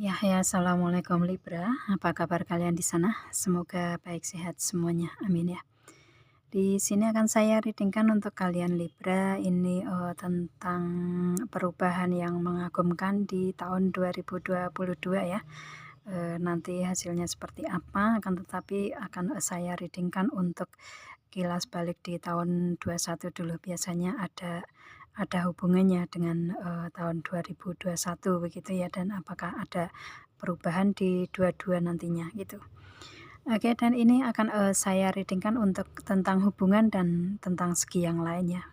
Assalamualaikum Libra. Apa kabar kalian di sana? Semoga baik sehat semuanya. Amin ya. Di sini akan saya readingkan untuk kalian Libra ini tentang perubahan yang mengagumkan di tahun 2022 ya. Nanti hasilnya seperti apa akan tetapi akan saya readingkan untuk kilas balik di tahun 21 dulu. Biasanya ada hubungannya dengan tahun 2021 begitu ya, dan apakah ada perubahan di 22 nantinya gitu. Oke, dan ini akan saya readingkan untuk tentang hubungan dan tentang segi yang lainnya,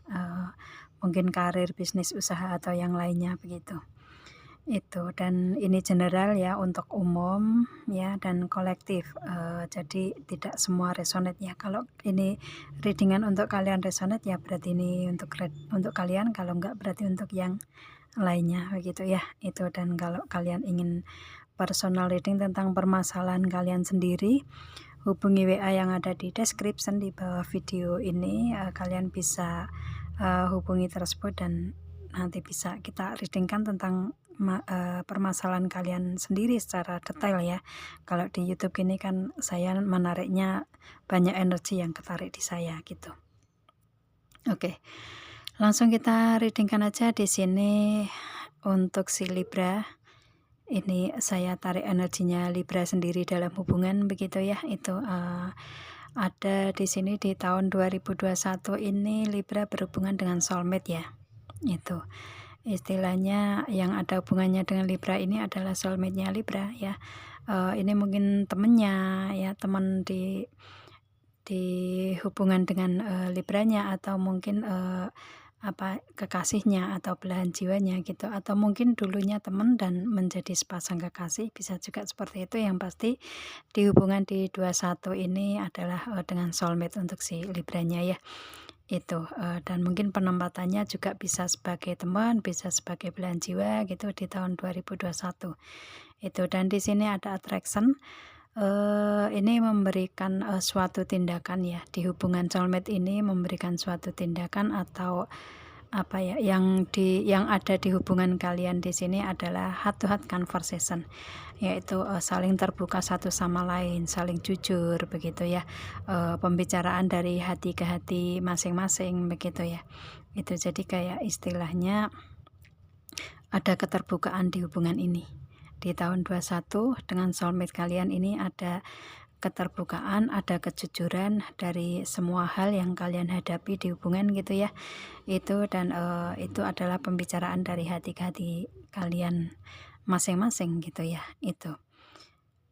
mungkin karir, bisnis, usaha atau yang lainnya begitu. Itu, dan ini general ya, untuk umum ya, dan kolektif, jadi tidak semua resonate ya. Kalau ini readingan untuk kalian resonate ya berarti ini untuk kalian, kalau enggak berarti untuk yang lainnya begitu ya. Itu, dan kalau kalian ingin personal reading tentang permasalahan kalian sendiri, hubungi WA yang ada di description di bawah video ini. Kalian bisa hubungi tersebut dan nanti bisa kita readingkan tentang permasalahan kalian sendiri secara detail ya. Kalau di YouTube ini kan saya menariknya banyak energi yang ketarik di saya gitu. Oke, langsung kita readingkan aja di sini untuk si Libra. Ini saya tarik energinya Libra sendiri dalam hubungan begitu ya. Itu ada di sini di tahun 2021 ini Libra berhubungan dengan soulmate ya. Itu istilahnya yang ada hubungannya dengan Libra ini adalah soulmate-nya Libra ya. Ini mungkin temennya ya, teman di hubungan dengan Libranya, atau mungkin kekasihnya atau belahan jiwanya gitu, atau mungkin dulunya teman dan menjadi sepasang kekasih, bisa juga seperti itu. Yang pasti di hubungan di 21 ini adalah dengan soulmate untuk si Libranya ya. Itu, dan mungkin penempatannya juga bisa sebagai teman, bisa sebagai belahan jiwa gitu di tahun 2021 itu. Dan di sini ada attraction, ini memberikan suatu tindakan ya, di hubungan soulmate ini memberikan suatu tindakan atau apa ya, yang ada di hubungan kalian di sini adalah heart to heart conversation, yaitu saling terbuka satu sama lain, saling jujur begitu ya, pembicaraan dari hati ke hati masing-masing begitu ya. Itu jadi kayak istilahnya ada keterbukaan di hubungan ini. Di tahun 21 dengan soulmate kalian ini ada keterbukaan, ada kejujuran dari semua hal yang kalian hadapi di hubungan gitu ya. Itu, dan itu adalah pembicaraan dari hati ke hati kalian masing-masing gitu ya. Itu,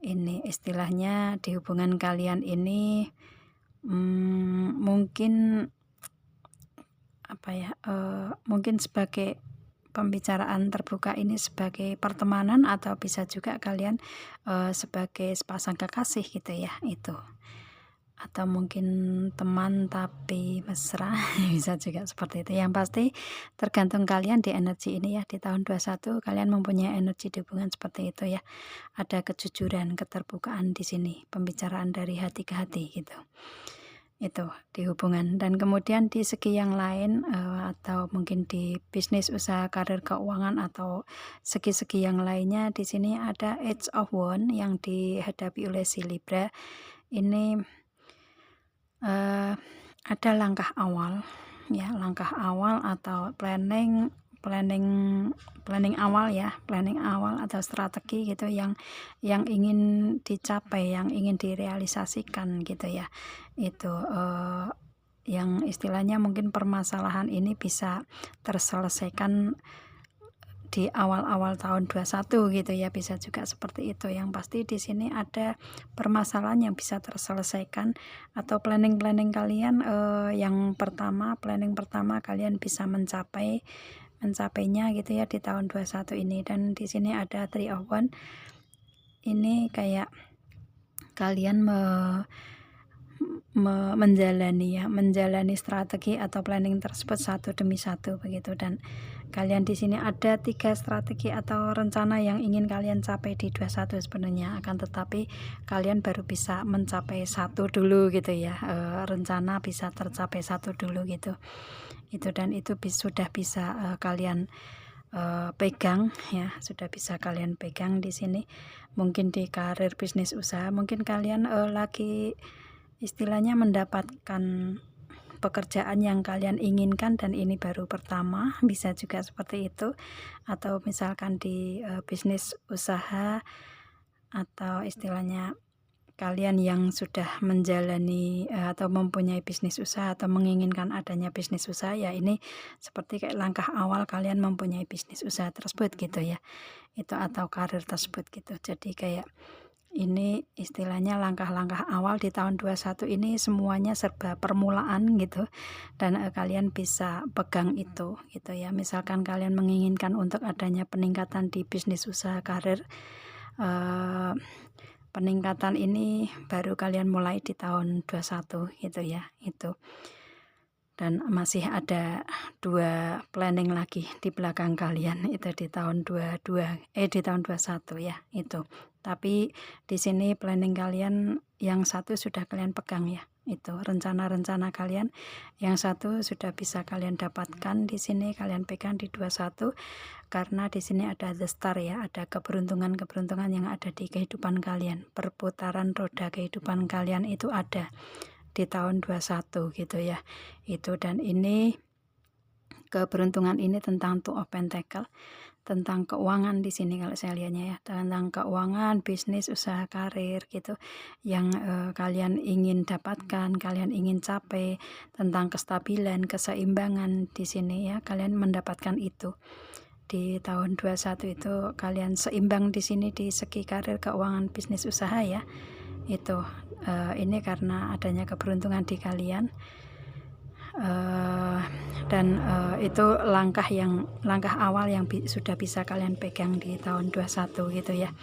ini istilahnya di hubungan kalian ini mungkin apa ya, mungkin sebagai pembicaraan terbuka ini sebagai pertemanan, atau bisa juga kalian sebagai sepasang kekasih gitu ya. Itu, atau mungkin teman tapi mesra bisa juga seperti itu. Yang pasti tergantung kalian di energi ini ya. Di tahun 21 kalian mempunyai energi di hubungan seperti itu ya. Ada kejujuran, keterbukaan di sini, pembicaraan dari hati ke hati gitu. Itu di hubungan. Dan kemudian di segi yang lain, atau mungkin di bisnis, usaha, karir, keuangan, atau segi-segi yang lainnya, di sini ada Age of Wands yang dihadapi oleh si Libra. Ini ada langkah awal ya, langkah awal atau planning awal ya, planning awal atau strategi gitu yang ingin dicapai, yang ingin direalisasikan gitu ya. Itu yang istilahnya mungkin permasalahan ini bisa terselesaikan di awal-awal tahun 21 gitu ya, bisa juga seperti itu. Yang pasti di sini ada permasalahan yang bisa terselesaikan, atau planning kalian yang pertama, planning pertama kalian bisa mencapainya gitu ya di tahun 21 ini. Dan di sini ada Three of Wands. Ini kayak kalian menjalani strategi atau planning tersebut satu demi satu begitu. Dan kalian di sini ada 3 strategi atau rencana yang ingin kalian capai di 21 sebenarnya, akan tetapi kalian baru bisa mencapai satu dulu gitu ya. Rencana bisa tercapai satu dulu gitu. Itu, dan itu sudah bisa kalian pegang ya, sudah bisa kalian pegang di sini. Mungkin di karir bisnis usaha, mungkin kalian lagi istilahnya mendapatkan pekerjaan yang kalian inginkan dan ini baru pertama, bisa juga seperti itu. Atau misalkan di bisnis usaha, atau istilahnya kalian yang sudah menjalani atau mempunyai bisnis usaha atau menginginkan adanya bisnis usaha, ya ini seperti kayak langkah awal kalian mempunyai bisnis usaha tersebut gitu ya, itu atau karir tersebut gitu. Jadi kayak ini istilahnya langkah-langkah awal di tahun 21 ini, semuanya serba permulaan gitu, dan kalian bisa pegang itu gitu ya. Misalkan kalian menginginkan untuk adanya peningkatan di bisnis usaha karir, peningkatan ini baru kalian mulai di tahun 21 gitu ya, itu. Dan masih ada 2 planning lagi di belakang kalian, itu di tahun 21 ya, itu. Tapi di sini planning kalian yang satu sudah kalian pegang ya, itu rencana-rencana kalian yang satu sudah bisa kalian dapatkan di sini, kalian pegang di 21, karena di sini ada the star ya, ada keberuntungan-keberuntungan yang ada di kehidupan kalian, perputaran roda kehidupan kalian itu ada di tahun 21 gitu ya, itu. Dan ini keberuntungan ini tentang Two of Pentacle, tentang keuangan di sini kalau saya lihatnya ya, tentang keuangan, bisnis, usaha, karir gitu, yang kalian ingin dapatkan, kalian ingin capai, tentang kestabilan, keseimbangan di sini ya, kalian mendapatkan itu di tahun 21 itu. Kalian seimbang di sini di segi karir, keuangan, bisnis, usaha ya, itu. Ini karena adanya keberuntungan di kalian, dan itu langkah awal yang sudah bisa kalian pegang di tahun 21 gitu ya,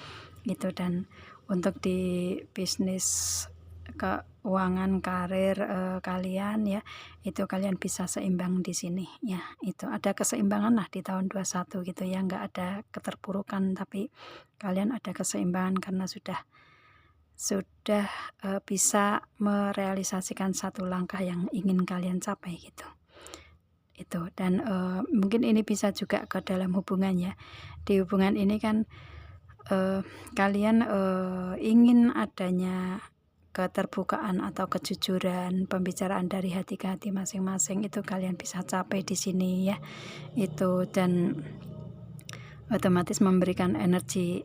itu. Dan untuk di bisnis, keuangan, karir kalian ya, itu kalian bisa seimbang di sini ya, itu ada keseimbangan lah di tahun 21 gitu ya, nggak ada keterpurukan, tapi kalian ada keseimbangan karena sudah bisa merealisasikan satu langkah yang ingin kalian capai gitu, itu. Dan mungkin ini bisa juga ke dalam hubungan ya, di hubungan ini kan kalian ingin adanya keterbukaan atau kejujuran, pembicaraan dari hati ke hati masing-masing, itu kalian bisa capai di sini ya, itu. Dan otomatis memberikan energi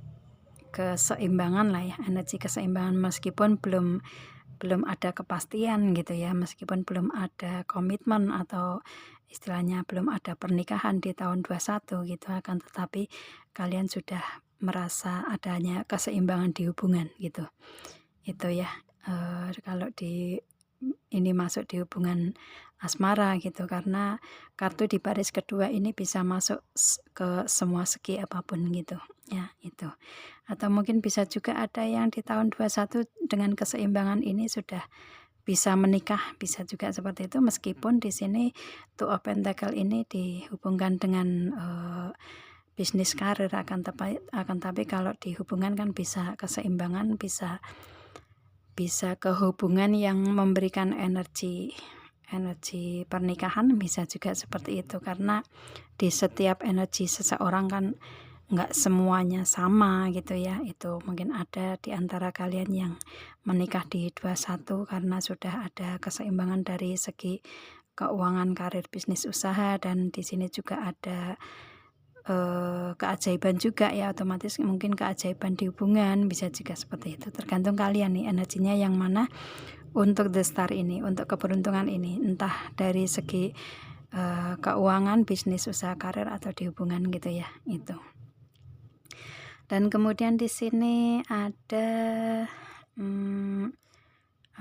keseimbangan lah ya, energi keseimbangan, meskipun belum ada kepastian gitu ya, meskipun belum ada komitmen atau istilahnya belum ada pernikahan di tahun 21 gitu, akan tetapi kalian sudah merasa adanya keseimbangan di hubungan gitu, itu ya. Kalau di ini masuk di hubungan asmara gitu, karena kartu di baris kedua ini bisa masuk ke semua segi apapun gitu ya, itu. Atau mungkin bisa juga ada yang di tahun 21 dengan keseimbangan ini sudah bisa menikah, bisa juga seperti itu, meskipun di sini Two of Pentacle ini dihubungkan dengan bisnis, karir, akan tapi kalau di hubungan kan bisa keseimbangan, bisa ke hubungan yang memberikan energi pernikahan, bisa juga seperti itu. Karena di setiap energi seseorang kan nggak semuanya sama gitu ya, itu mungkin ada di antara kalian yang menikah di 21 karena sudah ada keseimbangan dari segi keuangan, karir, bisnis, usaha. Dan di sini juga ada keajaiban juga ya, otomatis mungkin keajaiban di hubungan, bisa juga seperti itu. Tergantung kalian nih energinya yang mana untuk the star ini, untuk keberuntungan ini, entah dari segi keuangan, bisnis, usaha, karir, atau di hubungan gitu ya, itu. Dan kemudian di sini ada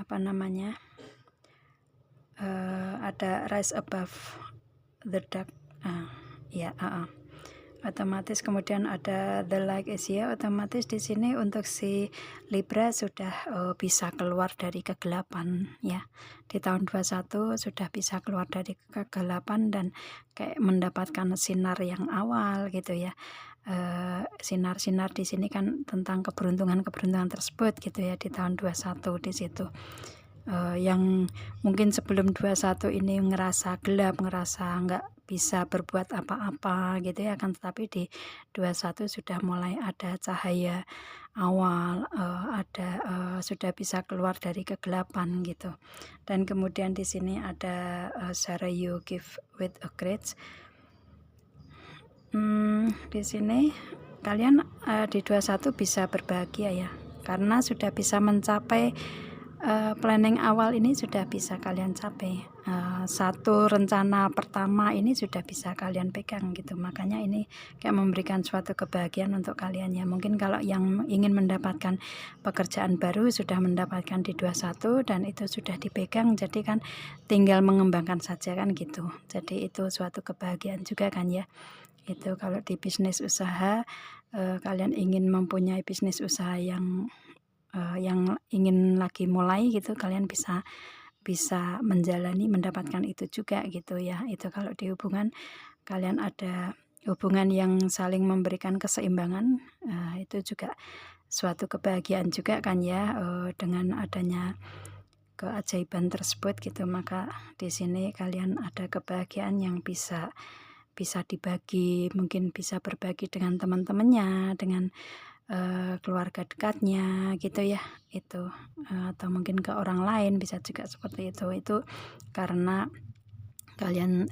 apa namanya, ada rise above the dark ya, otomatis. Kemudian ada the light is here, otomatis di sini untuk si Libra sudah bisa keluar dari kegelapan ya, di tahun 21 sudah bisa keluar dari kegelapan dan kayak mendapatkan sinar yang awal gitu ya. Sinar-sinar di sini kan tentang keberuntungan tersebut gitu ya, di tahun 21 di situ. Yang mungkin sebelum 21 ini ngerasa gelap, ngerasa nggak bisa berbuat apa-apa gitu ya, akan tetapi di 21 sudah mulai ada cahaya awal, sudah bisa keluar dari kegelapan gitu. Dan kemudian di sini ada Sarah you give with a grace. Di sini kalian di 21 bisa berbahagia ya, karena sudah bisa mencapai planning awal ini, sudah bisa kalian capai. Satu rencana pertama ini sudah bisa kalian pegang gitu, makanya ini kayak memberikan suatu kebahagiaan untuk kalian ya. Mungkin kalau yang ingin mendapatkan pekerjaan baru sudah mendapatkan di 21 dan itu sudah dipegang, jadi kan tinggal mengembangkan saja kan gitu. Jadi itu suatu kebahagiaan juga kan ya. Itu kalau di bisnis usaha, kalian ingin mempunyai bisnis usaha yang ingin lagi mulai gitu, kalian bisa menjalani, mendapatkan itu juga gitu ya. Itu kalau di hubungan, kalian ada hubungan yang saling memberikan keseimbangan, itu juga suatu kebahagiaan juga kan ya, dengan adanya keajaiban tersebut gitu. Maka di sini kalian ada kebahagiaan yang bisa dibagi, mungkin bisa berbagi dengan teman-temannya, dengan keluarga dekatnya gitu ya, itu atau mungkin ke orang lain bisa juga seperti itu karena kalian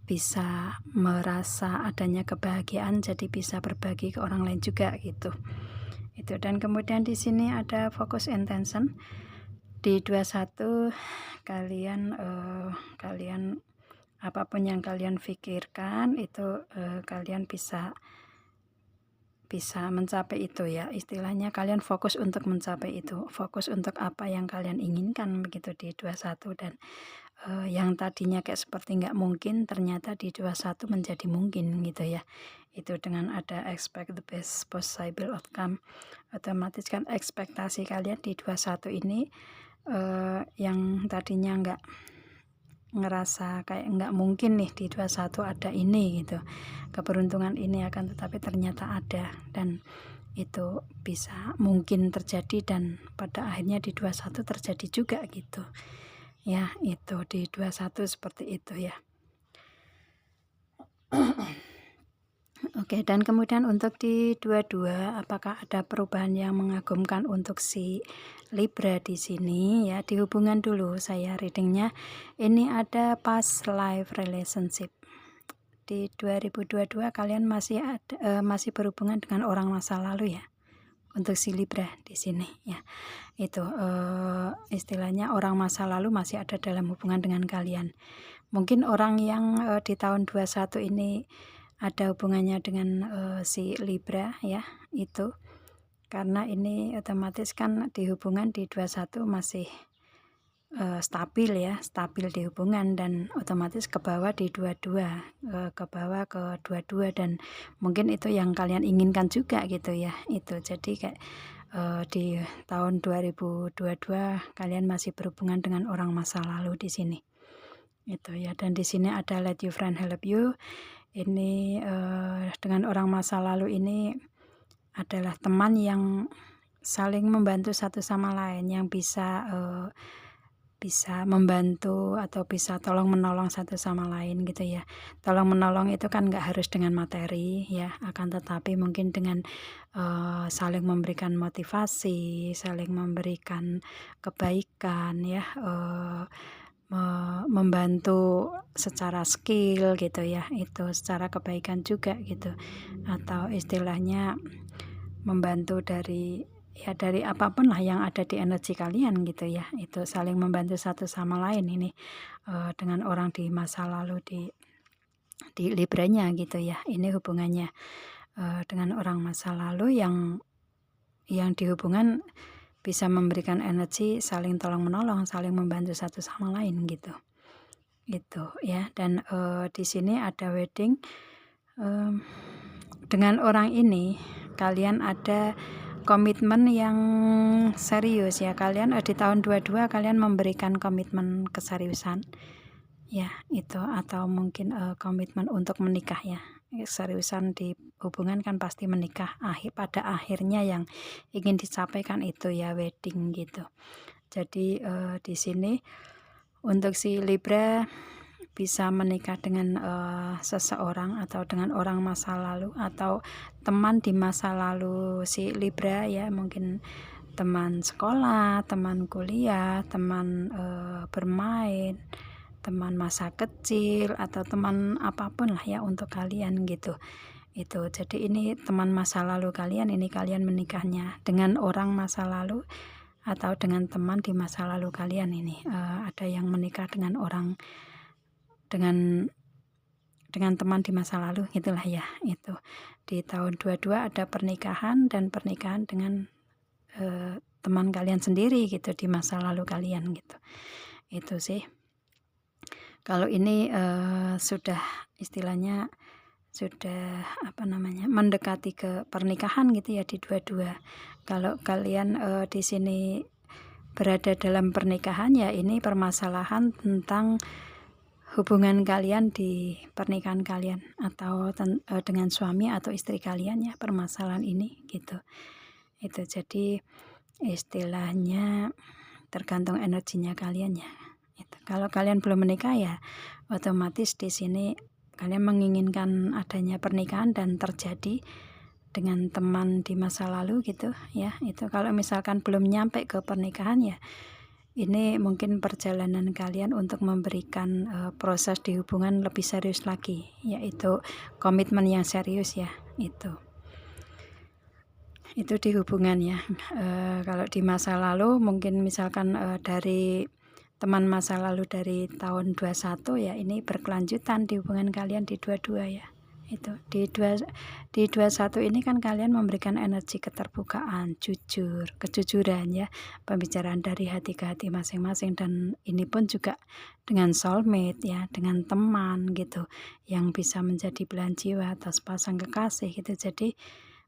bisa merasa adanya kebahagiaan, jadi bisa berbagi ke orang lain juga gitu. Itu. Dan kemudian di sini ada focus intention di 21. Kalian apapun yang kalian pikirkan itu kalian bisa mencapai itu ya, istilahnya kalian fokus untuk mencapai itu, fokus untuk apa yang kalian inginkan begitu di 21. Dan yang tadinya kayak seperti nggak mungkin ternyata di 21 menjadi mungkin gitu ya. Itu dengan ada expect the best possible outcome, otomatis kan ekspektasi kalian di 21 ini yang tadinya nggak ngerasa kayak nggak mungkin nih di 21 ada ini gitu, keberuntungan ini, akan tetapi ternyata ada dan itu bisa mungkin terjadi dan pada akhirnya di 21 terjadi juga gitu ya. Itu di 21 seperti itu ya. Oke, dan kemudian untuk di 22, apakah ada perubahan yang mengagumkan untuk si Libra di sini ya? Di hubungan dulu saya readingnya. Ini ada past life relationship. Di 2022 kalian masih berhubungan dengan orang masa lalu ya. Untuk si Libra di sini ya. Itu istilahnya orang masa lalu masih ada dalam hubungan dengan kalian. Mungkin orang yang di tahun 21 ini ada hubungannya dengan si Libra ya, itu karena ini otomatis kan di hubungan di 21 masih stabil ya, stabil di hubungan dan otomatis ke bawah di 22, ke bawah ke 22, dan mungkin itu yang kalian inginkan juga gitu ya. Itu jadi kayak di tahun 2022 kalian masih berhubungan dengan orang masa lalu di sini. Itu ya. Dan di sini ada let your friend help you. Ini dengan orang masa lalu ini adalah teman yang saling membantu satu sama lain, yang bisa membantu atau bisa tolong menolong satu sama lain gitu ya. Tolong menolong itu kan nggak harus dengan materi ya, akan tetapi mungkin dengan saling memberikan motivasi, saling memberikan kebaikan ya, membantu secara skill gitu ya, itu secara kebaikan juga gitu, atau istilahnya membantu dari apapun lah yang ada di energi kalian gitu ya. Itu saling membantu satu sama lain ini dengan orang di masa lalu di Libranya gitu ya. Ini hubungannya dengan orang masa lalu yang dihubungan bisa memberikan energi saling tolong menolong, saling membantu satu sama lain gitu. Itu ya. Dan di sini ada wedding. Dengan orang ini kalian ada komitmen yang serius ya. Kalian di tahun 22 kalian memberikan komitmen keseriusan ya, itu, atau mungkin komitmen untuk menikah ya. Seriusan di hubungan kan pasti menikah, pada akhirnya yang ingin disampaikan itu ya wedding gitu. Jadi di sini untuk si Libra bisa menikah dengan seseorang atau dengan orang masa lalu atau teman di masa lalu si Libra ya, mungkin teman sekolah, teman kuliah, teman bermain, teman masa kecil, atau teman apapun lah ya untuk kalian gitu. Itu jadi ini teman masa lalu kalian, ini kalian menikahnya dengan orang masa lalu atau dengan teman di masa lalu kalian. Ini ada yang menikah dengan orang dengan teman di masa lalu gitulah ya. Itu di tahun 22 ada pernikahan dan pernikahan dengan teman kalian sendiri gitu di masa lalu kalian gitu. Itu sih kalau ini sudah istilahnya sudah mendekati ke pernikahan gitu ya di 22. Kalau kalian di sini berada dalam pernikahan ya, ini permasalahan tentang hubungan kalian di pernikahan kalian atau dengan suami atau istri kalian ya, permasalahan ini gitu. Itu jadi istilahnya tergantung energinya kalian ya. Itu. Kalau kalian belum menikah ya otomatis di sini kalian menginginkan adanya pernikahan dan terjadi dengan teman di masa lalu gitu ya. Itu kalau misalkan belum nyampe ke pernikahan ya, ini mungkin perjalanan kalian untuk memberikan proses di hubungan lebih serius lagi, yaitu komitmen yang serius ya. Itu di hubungan ya. Kalau di masa lalu mungkin misalkan dari teman masa lalu dari tahun 21 ya, ini berkelanjutan di hubungan kalian di 22 ya. Itu di 21 ini kan kalian memberikan energi keterbukaan, jujur, kejujuran ya, pembicaraan dari hati ke hati masing-masing, dan ini pun juga dengan soulmate ya, dengan teman gitu yang bisa menjadi belahan jiwa atas pasang kekasih gitu. Jadi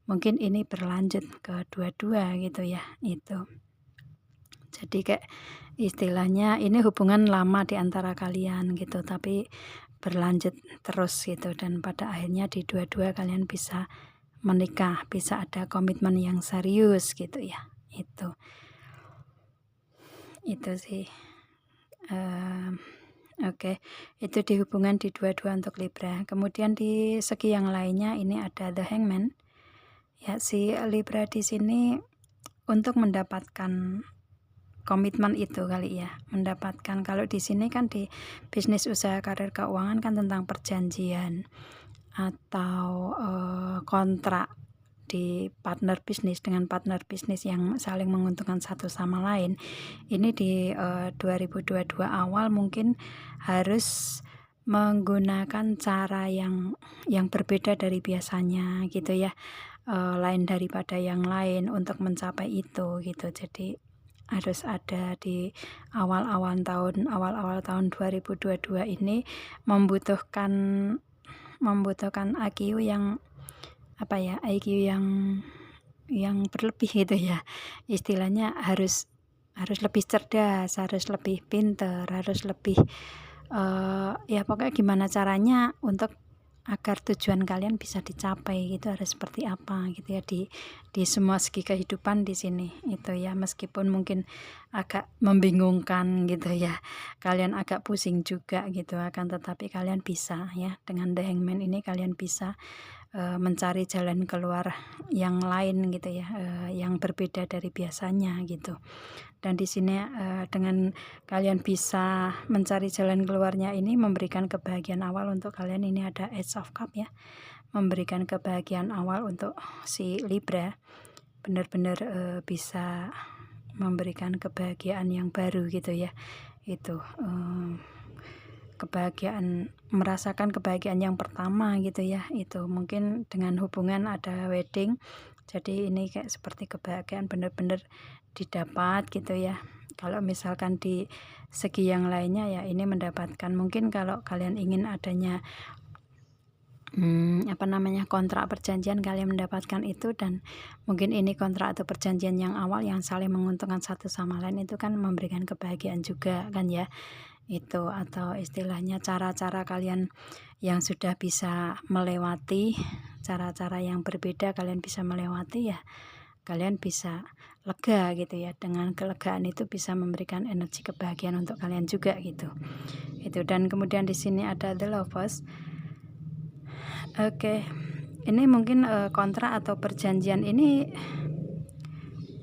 mungkin ini berlanjut ke 22 gitu ya. Itu jadi kayak istilahnya ini hubungan lama di antara kalian gitu, tapi berlanjut terus gitu, dan pada akhirnya di 22 kalian bisa menikah, bisa ada komitmen yang serius gitu ya. Itu sih Oke, itu di hubungan di 22 untuk Libra. Kemudian di segi yang lainnya ini ada The Hangman. Ya, si Libra di sini untuk mendapatkan komitmen itu kali ya, mendapatkan, kalau di sini kan di bisnis, usaha, karir, keuangan kan tentang perjanjian atau kontrak di partner bisnis dengan partner bisnis yang saling menguntungkan satu sama lain. Ini di 2022 awal mungkin harus menggunakan cara yang berbeda dari biasanya gitu ya, lain daripada yang lain untuk mencapai itu gitu. Jadi harus ada di awal-awal tahun 2022 ini membutuhkan IQ yang yang berlebih gitu ya. Istilahnya harus lebih cerdas, harus lebih pinter, harus lebih ya pokoknya gimana caranya untuk agar tujuan kalian bisa dicapai gitu, harus seperti apa gitu ya di semua segi kehidupan di sini itu ya. Meskipun mungkin agak membingungkan gitu ya, kalian agak pusing juga gitu, akan tetapi kalian bisa ya, dengan The Hangman ini kalian bisa mencari jalan keluar yang lain gitu ya, yang berbeda dari biasanya gitu. Dan di sini dengan kalian bisa mencari jalan keluarnya ini, memberikan kebahagiaan awal untuk kalian. Ini ada Ace of Cup ya, memberikan kebahagiaan awal untuk si Libra, benar-benar bisa memberikan kebahagiaan yang baru gitu ya. Itu kebahagiaan, merasakan kebahagiaan yang pertama gitu ya. Itu mungkin dengan hubungan ada wedding, jadi ini kayak seperti kebahagiaan benar-benar didapat gitu ya. Kalau misalkan di segi yang lainnya ya, ini mendapatkan, mungkin kalau kalian ingin adanya kontrak perjanjian, kalian mendapatkan itu, dan mungkin ini kontrak atau perjanjian yang awal yang saling menguntungkan satu sama lain, itu kan memberikan kebahagiaan juga kan ya. Itu, atau istilahnya cara-cara kalian yang sudah bisa melewati, cara-cara yang berbeda kalian bisa melewati ya, kalian bisa lega gitu ya. Dengan kelegaan itu bisa memberikan energi kebahagiaan untuk kalian juga gitu. Itu, dan kemudian di sini ada the lovers. Oke. Ini mungkin kontrak atau perjanjian ini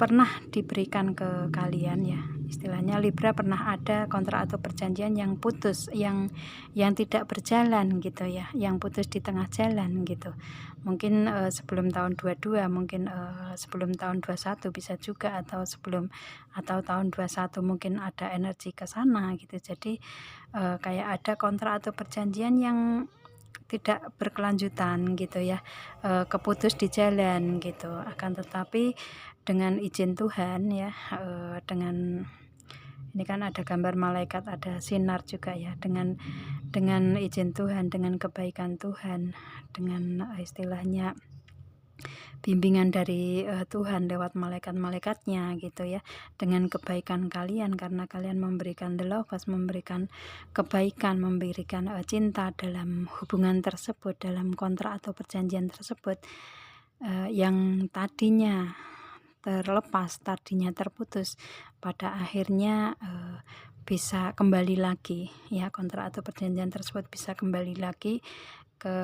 pernah diberikan ke kalian ya. Istilahnya Libra pernah ada kontrak atau perjanjian yang putus, yang tidak berjalan gitu ya, yang putus di tengah jalan gitu. Mungkin sebelum tahun 22, mungkin sebelum tahun 21 bisa juga, atau tahun 21 mungkin ada energi ke sana gitu. Jadi kayak ada kontrak atau perjanjian yang tidak berkelanjutan gitu ya, keputus di jalan gitu. Akan tetapi dengan izin Tuhan ya, dengan ini kan ada gambar malaikat, ada sinar juga ya, dengan izin Tuhan, dengan kebaikan Tuhan, dengan istilahnya bimbingan dari Tuhan lewat malaikat-malaikatnya gitu ya, dengan kebaikan kalian karena kalian memberikan the lovers, memberikan kebaikan, memberikan cinta dalam hubungan tersebut, dalam kontrak atau perjanjian tersebut, yang tadinya terlepas, tadinya terputus, pada akhirnya bisa kembali lagi ya, kontrak atau perjanjian tersebut bisa kembali lagi ke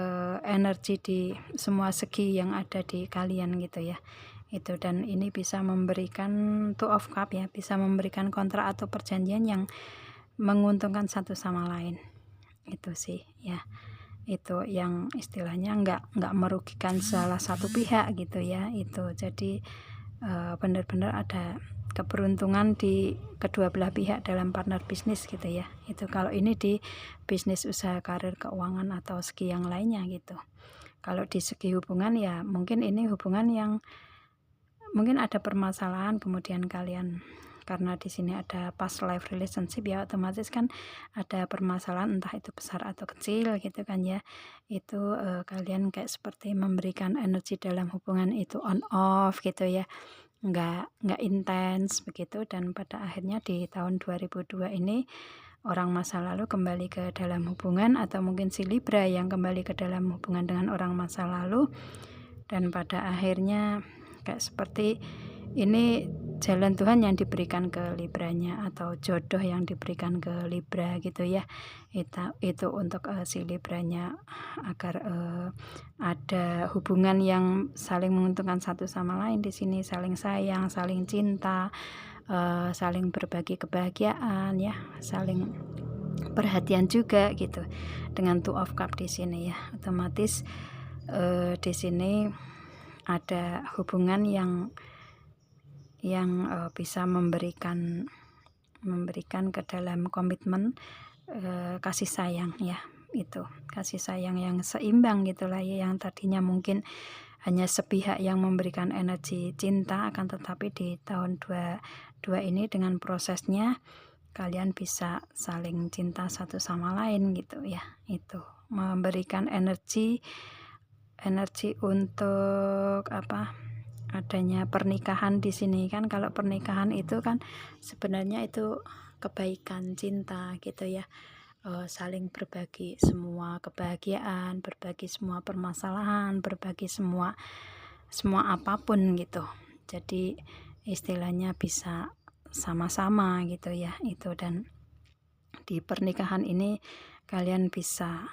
energi di semua segi yang ada di kalian gitu ya. Itu, dan ini bisa memberikan Two of Cup ya, bisa memberikan kontrak atau perjanjian yang menguntungkan satu sama lain. Itu sih ya, itu yang istilahnya nggak merugikan salah satu pihak gitu ya. Itu jadi benar-benar ada keberuntungan di kedua belah pihak dalam partner bisnis gitu ya. Itu kalau ini di bisnis, usaha, karir, keuangan, atau segi yang lainnya gitu. Kalau di segi hubungan ya mungkin ini hubungan yang mungkin ada permasalahan, kemudian kalian, karena di sini ada past life relationship ya, otomatis kan ada permasalahan entah itu besar atau kecil gitu kan ya. Itu kalian kayak seperti memberikan energi dalam hubungan itu on off gitu ya, nggak intens begitu, dan pada akhirnya di tahun 2002 ini orang masa lalu kembali ke dalam hubungan, atau mungkin si Libra yang kembali ke dalam hubungan dengan orang masa lalu, dan pada akhirnya kayak seperti ini jalan Tuhan yang diberikan ke Libranya, atau jodoh yang diberikan ke Libra gitu ya. Itu untuk si Libranya, agar ada hubungan yang saling menguntungkan satu sama lain di sini, saling sayang, saling cinta, saling berbagi kebahagiaan ya, saling perhatian juga gitu. Dengan Two of Cup di sini ya, otomatis di sini ada hubungan yang bisa memberikan ke dalam komitmen kasih sayang ya. Itu kasih sayang yang seimbang gitulah ya, yang tadinya mungkin hanya sepihak yang memberikan energi cinta, akan tetapi di tahun 22 ini dengan prosesnya kalian bisa saling cinta satu sama lain gitu ya. Itu memberikan energi untuk apa, adanya pernikahan di sini kan. Kalau pernikahan itu kan sebenarnya itu kebaikan, cinta gitu ya, saling berbagi semua kebahagiaan, berbagi semua permasalahan, berbagi semua apapun gitu. Jadi istilahnya bisa sama-sama gitu ya. Itu, dan di pernikahan ini kalian bisa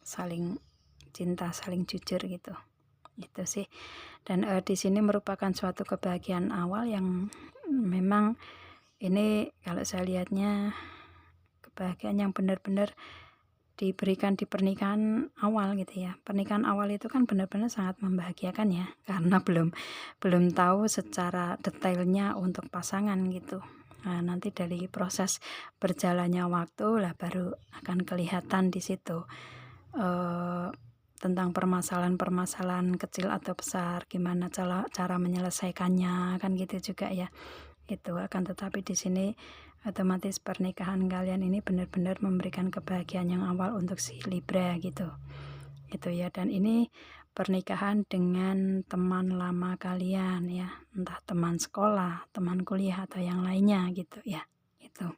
saling cinta, saling jujur gitu. Itu sih. Dan di sini merupakan suatu kebahagiaan awal yang memang ini kalau saya lihatnya kebahagiaan yang benar-benar diberikan di pernikahan awal gitu ya. Pernikahan awal itu kan benar-benar sangat membahagiakan ya, karena belum tahu secara detailnya untuk pasangan gitu. Nah, nanti dari proses berjalannya waktu lah baru akan kelihatan di situ tentang permasalahan kecil atau besar, gimana cara menyelesaikannya kan gitu juga ya. Itu akan tetapi di sini otomatis pernikahan kalian ini benar-benar memberikan kebahagiaan yang awal untuk si Libra gitu. Itu ya, dan ini pernikahan dengan teman lama kalian ya, entah teman sekolah, teman kuliah, atau yang lainnya gitu ya. Itu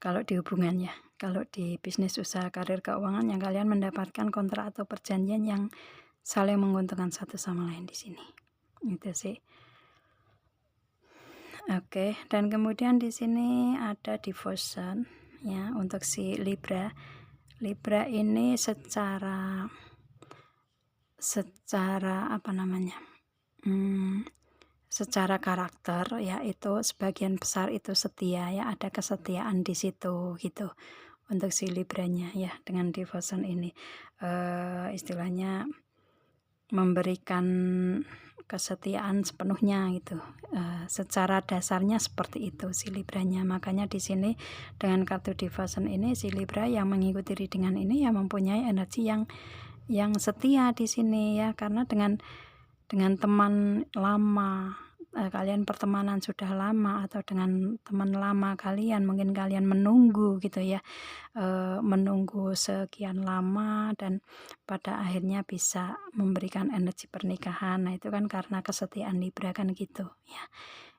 kalau di hubungannya. Kalau di bisnis, usaha, karir, keuangan, yang kalian mendapatkan kontrak atau perjanjian yang saling menguntungkan satu sama lain di sini. Itu sih. Oke, dan kemudian di sini ada devotion ya untuk si Libra. Libra ini secara apa namanya? Secara karakter ya itu sebagian besar itu setia ya, ada kesetiaan di situ gitu untuk si Libranya ya dengan devotion ini. Istilahnya memberikan kesetiaan sepenuhnya gitu. Secara dasarnya seperti itu si Libranya. Makanya di sini dengan kartu devotion ini si Libra yang mengikuti readingan ini ya mempunyai energi yang setia di sini ya, karena dengan teman lama kalian pertemanan sudah lama, atau dengan teman lama kalian mungkin kalian menunggu gitu ya, menunggu sekian lama dan pada akhirnya bisa memberikan energi pernikahan. Nah, itu kan karena kesetiaan Libra kan gitu ya.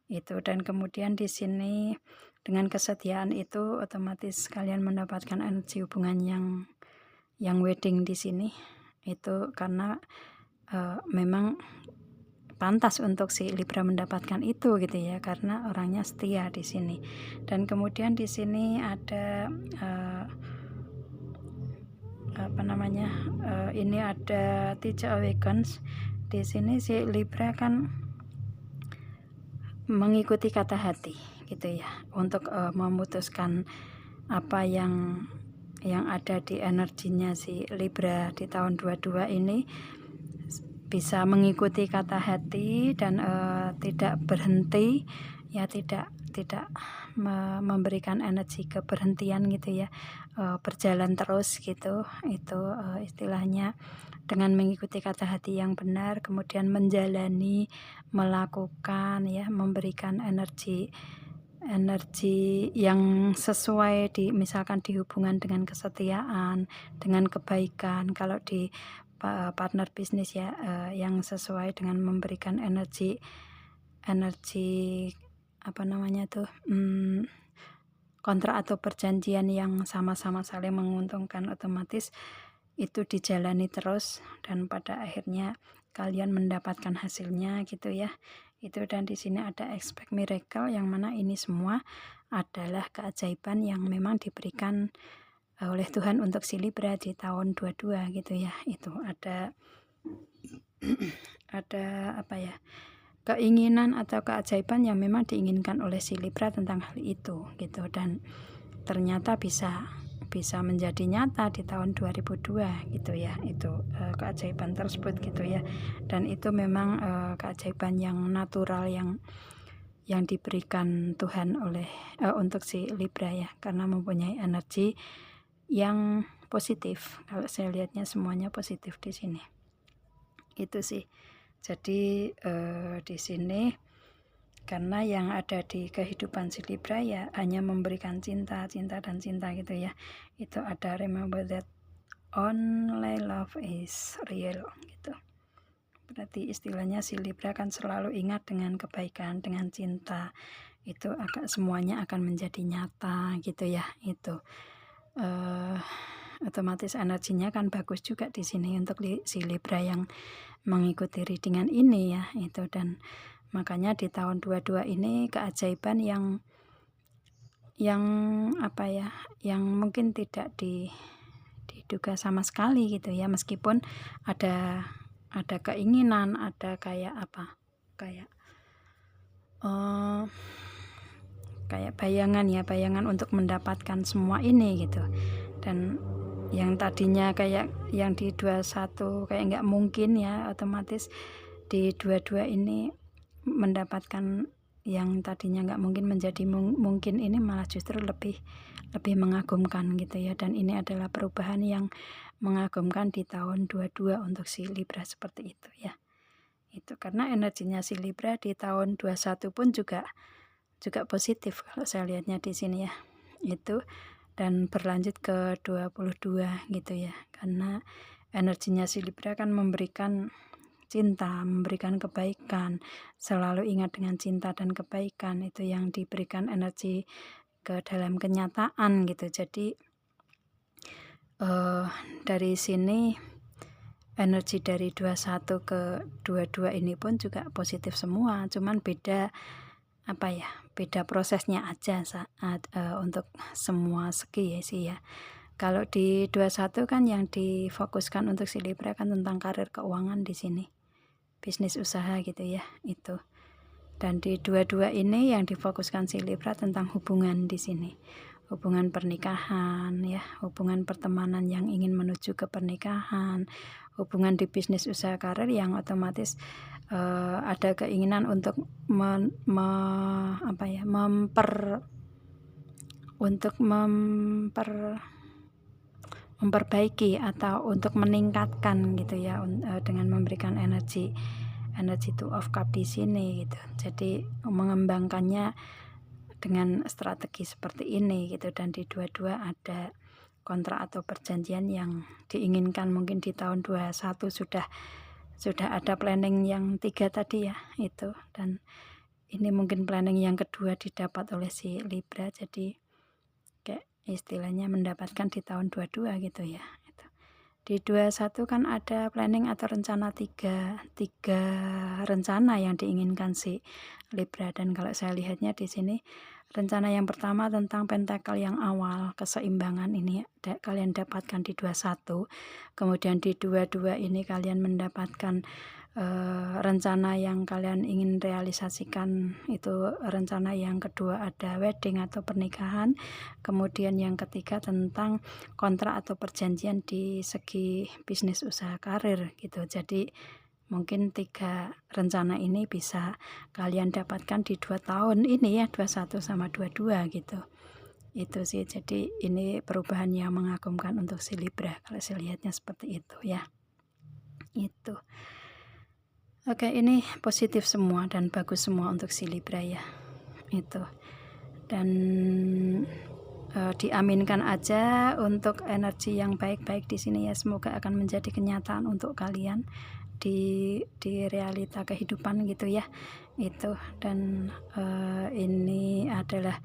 Itu, dan kemudian di sini dengan kesetiaan itu otomatis kalian mendapatkan energi hubungan yang wedding di sini. Itu karena memang pantas untuk si Libra mendapatkan itu gitu ya, karena orangnya setia di sini. Dan kemudian di sini ada ini ada Teacher Awakens. Di sini si Libra kan mengikuti kata hati gitu ya, untuk memutuskan apa yang ada di energinya si Libra di tahun 22 ini, bisa mengikuti kata hati dan tidak berhenti ya, tidak memberikan energi keberhentian gitu ya, berjalan terus gitu. Itu istilahnya dengan mengikuti kata hati yang benar, kemudian menjalani, melakukan ya, memberikan energi yang sesuai misalkan di hubungan dengan kesetiaan, dengan kebaikan. Kalau di partner bisnis ya, yang sesuai dengan memberikan energi apa namanya tuh, kontrak atau perjanjian yang sama-sama saling menguntungkan, otomatis itu dijalani terus dan pada akhirnya kalian mendapatkan hasilnya gitu ya. Itu, dan di sini ada expect miracle, yang mana ini semua adalah keajaiban yang memang diberikan oleh Tuhan untuk si Libra di tahun 22 gitu ya. Itu ada apa ya, keinginan atau keajaiban yang memang diinginkan oleh si Libra tentang hal itu gitu, dan ternyata bisa menjadi nyata di tahun 2002 gitu ya. Itu keajaiban tersebut gitu ya, dan itu memang keajaiban yang natural yang diberikan Tuhan oleh untuk si Libra ya, karena mempunyai energi yang positif. Kalau saya lihatnya semuanya positif di sini. Itu sih. Jadi di sini karena yang ada di kehidupan si Libra ya hanya memberikan cinta dan cinta gitu ya. Itu ada remember that only love is real gitu. Berarti istilahnya si Libra kan selalu ingat dengan kebaikan, dengan cinta, itu semuanya akan menjadi nyata gitu ya. Itu otomatis energinya kan bagus juga di sini untuk si Libra yang mengikuti readingan ini ya. Itu, dan makanya di tahun 22 ini keajaiban yang apa ya, yang mungkin tidak diduga sama sekali gitu ya, meskipun ada keinginan, ada kayak apa, kayak bayangan untuk mendapatkan semua ini gitu. Dan yang tadinya kayak yang di 21 kayak nggak mungkin ya, otomatis di 22 ini mendapatkan yang tadinya nggak mungkin menjadi mungkin, ini malah justru lebih mengagumkan gitu ya. Dan ini adalah perubahan yang mengagumkan di tahun 22 untuk si Libra, seperti itu ya. Itu karena energinya si Libra di tahun 21 pun juga positif kalau saya lihatnya di sini ya. Itu, dan berlanjut ke 22 gitu ya, karena energinya si Libra kan memberikan cinta, memberikan kebaikan, selalu ingat dengan cinta dan kebaikan, itu yang diberikan energi ke dalam kenyataan gitu. Jadi dari sini energi dari 21 ke 22 ini pun juga positif semua, cuman beda beda prosesnya aja saat untuk semua segi ya sih ya. Kalau di 21 kan yang difokuskan untuk si Libra kan tentang karir keuangan di sini, bisnis usaha gitu ya itu. Dan di 22 ini yang difokuskan si Libra tentang hubungan di sini. Hubungan pernikahan ya, hubungan pertemanan yang ingin menuju ke pernikahan, hubungan di bisnis usaha karir yang otomatis ada keinginan untuk memperbaiki atau untuk meningkatkan gitu ya, dengan memberikan energi Two of Cup di sini gitu. Jadi mengembangkannya dengan strategi seperti ini gitu. Dan di 22 ada kontrak atau perjanjian yang diinginkan mungkin di tahun 21 sudah ada planning yang 3 tadi ya itu, dan ini mungkin planning yang kedua didapat oleh si Libra, jadi kayak istilahnya mendapatkan di tahun 22 gitu ya. Di 21 kan ada planning atau rencana tiga rencana yang diinginkan si Libra, dan kalau saya lihatnya di sini rencana yang pertama tentang pentakel yang awal, keseimbangan ini kalian dapatkan di 21. Kemudian di 22 ini kalian mendapatkan rencana yang kalian ingin realisasikan, itu rencana yang kedua ada wedding atau pernikahan. Kemudian yang ketiga tentang kontrak atau perjanjian di segi bisnis usaha karir gitu. Jadi mungkin 3 rencana ini bisa kalian dapatkan di 2 tahun ini ya, 21 sama 22 gitu. Itu sih, jadi ini perubahan yang mengagumkan untuk si Libra kalau saya lihatnya seperti itu ya. Itu. Oke, ini positif semua dan bagus semua untuk si Libra ya. Itu. Dan diaminkan aja untuk energi yang baik-baik di sini ya. Semoga akan menjadi kenyataan untuk kalian di realita kehidupan gitu ya. Itu. Dan ini adalah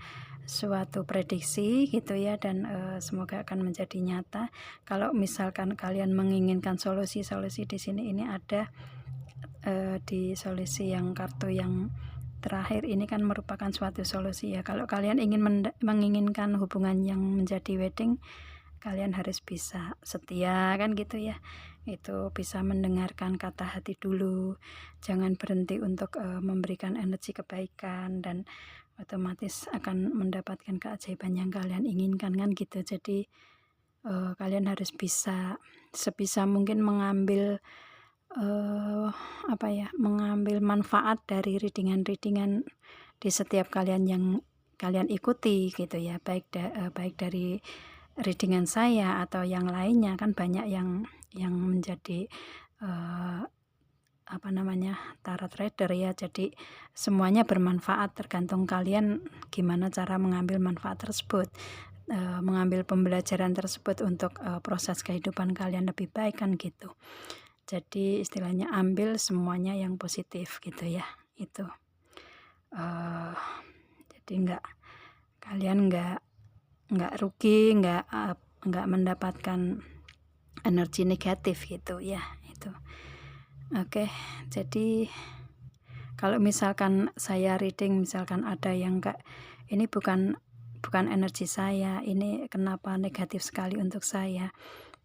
suatu prediksi gitu ya, dan semoga akan menjadi nyata. Kalau misalkan kalian menginginkan solusi-solusi di sini, ini ada di solusi yang kartu yang terakhir ini kan merupakan suatu solusi ya. Kalau kalian ingin menginginkan hubungan yang menjadi wedding, kalian harus bisa setia kan gitu ya. Itu bisa mendengarkan kata hati dulu, jangan berhenti untuk memberikan energi kebaikan, dan otomatis akan mendapatkan keajaiban yang kalian inginkan kan gitu. Jadi kalian harus bisa sebisa mungkin mengambil mengambil manfaat dari readingan di setiap kalian yang kalian ikuti gitu ya, baik dari readingan saya atau yang lainnya. Kan banyak yang menjadi tarot reader ya, jadi semuanya bermanfaat, tergantung kalian gimana cara mengambil manfaat tersebut, mengambil pembelajaran tersebut untuk proses kehidupan kalian lebih baik kan gitu. Jadi istilahnya ambil semuanya yang positif gitu ya. Itu jadi kalian nggak rugi, nggak mendapatkan energi negatif gitu ya. Itu oke. Jadi kalau misalkan saya reading, misalkan ada yang ini bukan energi saya, ini kenapa negatif sekali untuk saya,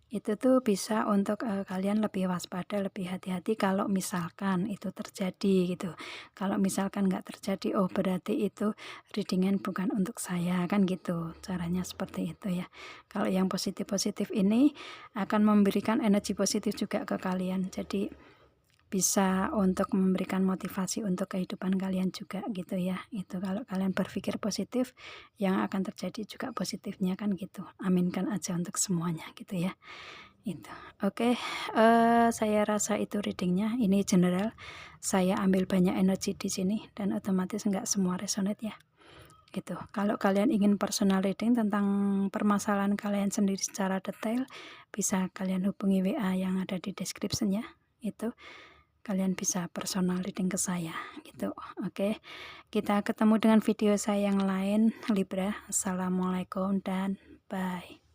itu tuh bisa untuk kalian lebih waspada, lebih hati-hati kalau misalkan itu terjadi gitu. Kalau misalkan nggak terjadi, oh berarti itu readingan bukan untuk saya kan gitu, caranya seperti itu ya. Kalau yang positif-positif ini akan memberikan energi positif juga ke kalian, jadi bisa untuk memberikan motivasi untuk kehidupan kalian juga gitu ya. Itu kalau kalian berpikir positif, yang akan terjadi juga positifnya kan gitu. Aminkan aja untuk semuanya gitu ya. Itu oke. Saya rasa itu readingnya, ini general. Saya ambil banyak energi di sini dan otomatis nggak semua resonate ya gitu. Kalau kalian ingin personal reading tentang permasalahan kalian sendiri secara detail, bisa kalian hubungi WA yang ada di description ya. Itu kalian bisa personal reading ke saya gitu. Oke, kita ketemu dengan video saya yang lain Libra. Assalamualaikum dan bye.